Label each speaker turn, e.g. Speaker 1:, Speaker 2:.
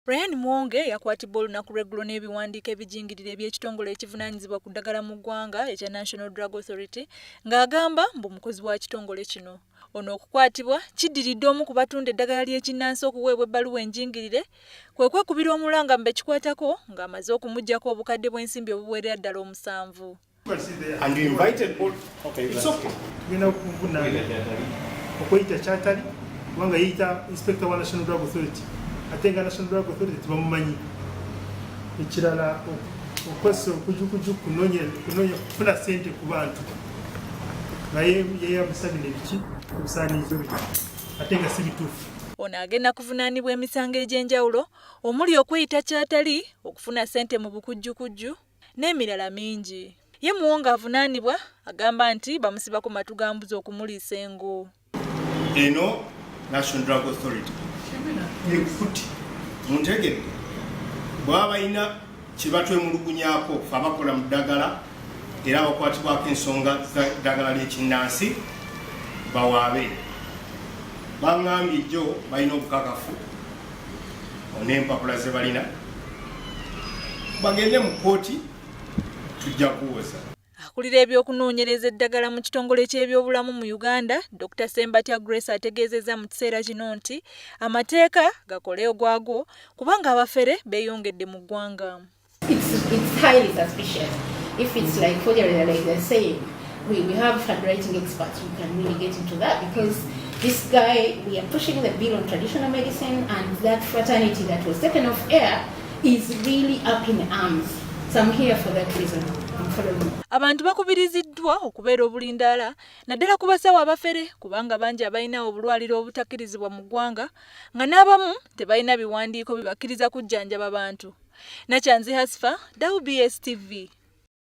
Speaker 1: Muwonge yakwatibwa olunaku lw'eggulo n'ebiwandiiko ebijingirira eby'ekitongole ekivunanyizibwa ku ddagala mu ggwanga ekya National Drug Authority ng'agamba mbu mukozi wa kitongole kino. Ono okukwatibwa kiddiridde omu ku batunda eddagala ly'ekinansi okuweebwa ebbaluwa enjingirire kwe kwekubira omulanga mu bekikwatako ng'amaze okumuggyako obukadde bw'ensimbi obuwerera ddala 7.
Speaker 2: And you invited all. Okay, it's okay.
Speaker 3: Okweyita kyatali kubanga yeyita inspector wa National Drug Authority ate nga National Drug Authority tebamumanyi. Ekirala okwesa okujukuju kunoonya kufuna ssente ku bantu naye yeyabusabira ebiki obusaaniizo bwe ate nga si bituufu.
Speaker 1: Ono agenda kuvunaanibwa emisango egy'enjawulo omuli okweyita kyatali, okufuna ssente mu bukujjukujju n'emirala mingi. Ye Muwonge avunaanibwa agamba nti bamusibako matu ga mbuzi okumuliisa engo.
Speaker 2: Eno National Drug Authority ekuti muntegedde bwaba balina kye batwemulugunyaako fe abakola mu ddagala era abakwatibwako ensonga za ddagala ly'ekinansi bawaabe. Baŋŋambye jjo balina obukakafu n'empapula ze balina bagende mu kkooti tujja kuwoza.
Speaker 1: Akulira ebyokunoonyereza eddagala mu kitongole ky'ebyobulamu mu Uganda, Dr. Sembatya Grace ategeezezza mu kiseera kino nti amateeka gakole ogwago kubanga abafere beeyongedde mu ggwanga.
Speaker 4: It's highly suspicious. If it's like forgery, like they're saying, we have handwriting experts who can really get into that because this guy, we are pushing the bill on traditional medicine and that fraternity that was taken off air is really up in arms. So I'm here for that reason.
Speaker 1: Abantu bakubiriziddwa okubeera obulindaala naddala ku basawo abafere kubanga bangi abalina obulwaliro obutakkirizibwa mu ggwanga nga n'abamu tebalina biwandiiko bibakkiriza kujjanjaba bantu. Nakyanzi Hasifa, WBS TV.